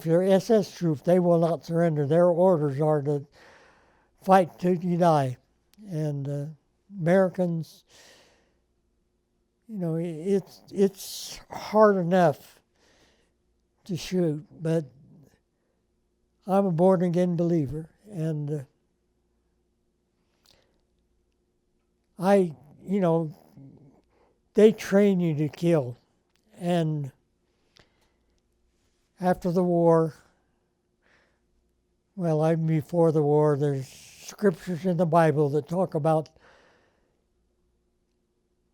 If they're SS troops, they will not surrender. Their orders are to fight till you die. And Americans, it's hard enough to shoot, but I'm a born again believer, and they train you to kill, and after the war, well, even before the war, there's scriptures in the Bible that talk about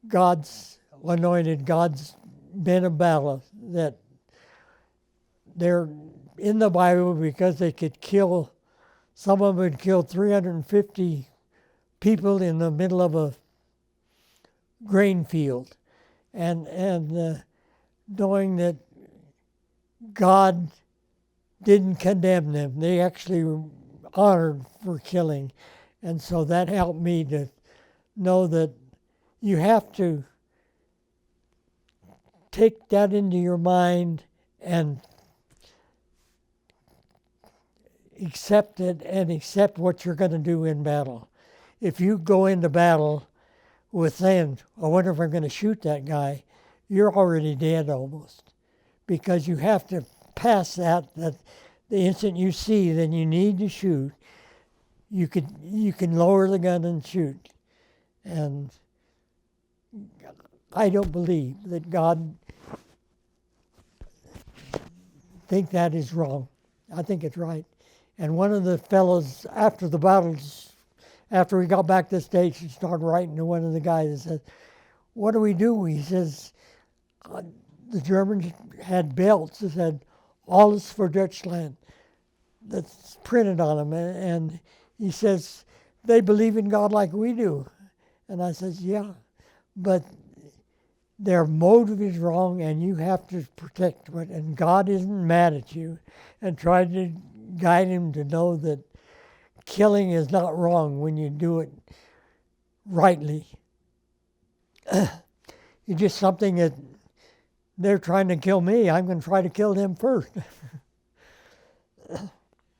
God's anointed, God's men of battle, that they're in the Bible because they could kill, some of them had killed 350 people in the middle of a grain field. And knowing that God didn't condemn them. They actually were honored for killing. And so that helped me to know that you have to take that into your mind and accept it and accept what you're going to do in battle. If you go into battle with saying, I wonder if I'm going to shoot that guy, you're already dead almost. Because you have to pass that the instant you see that you need to shoot, you can lower the gun and shoot. And I don't believe that God think that is wrong. I think it's right. And one of the fellows after the battles, after we got back to the States, he started writing to one of the guys and said, what do we do? He says, the Germans had belts that said, all is for Deutschland. That's printed on them. And he says, they believe in God like we do. And I says, yeah, but their motive is wrong and you have to protect it. And God isn't mad at you. And try to guide him to know that killing is not wrong when you do it rightly. It's just something that they're trying to kill me. I'm going to try to kill them first.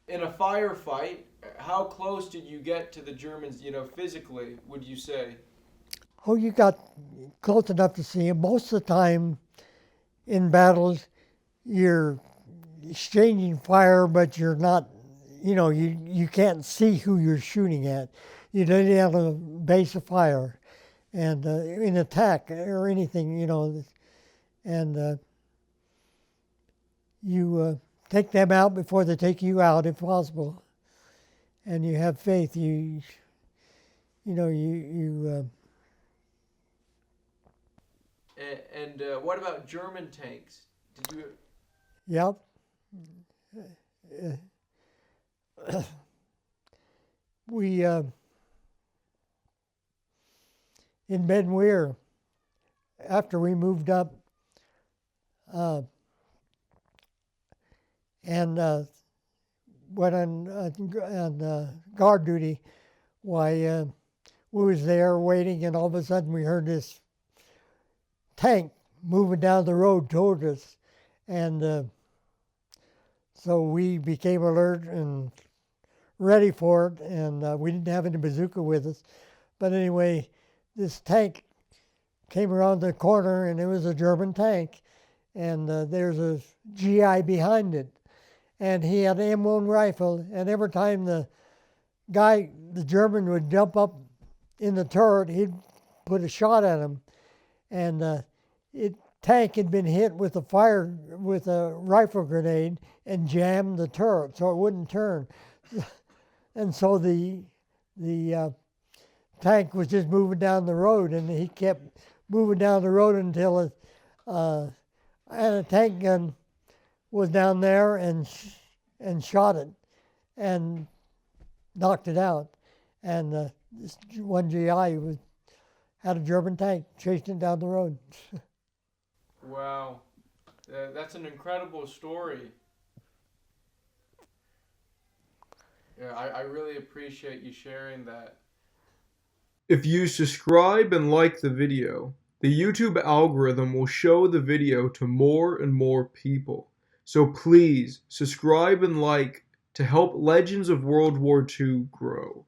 In a firefight, how close did you get to the Germans, physically, would you say? Oh, you got close enough to see them. Most of the time in battles, you're exchanging fire, but you're not, you can't see who you're shooting at. You don't have a base of fire. And in attack or anything, and you take them out before they take you out, if possible. And you have faith. And what about German tanks? Did you? Yep. We in Ben Weir, after we moved up, and went on guard duty, why we was there waiting, and all of a sudden we heard this tank moving down the road toward us, and so we became alert and ready for it, and we didn't have any bazooka with us, but anyway, this tank came around the corner, and it was a German tank, and there's a GI behind it, and he had an M1 rifle, and every time the German would jump up in the turret, he'd put a shot at him, and tank had been hit with a rifle grenade and jammed the turret so it wouldn't turn, and so the tank was just moving down the road, and he kept moving down the road until a tank gun was down there and shot it and knocked it out. And this one GI had a German tank chasing it down the road. Wow. That's an incredible story. Yeah, I really appreciate you sharing that. If you subscribe and like the video, the YouTube algorithm will show the video to more and more people. So please subscribe and like to help Legends of World War II grow.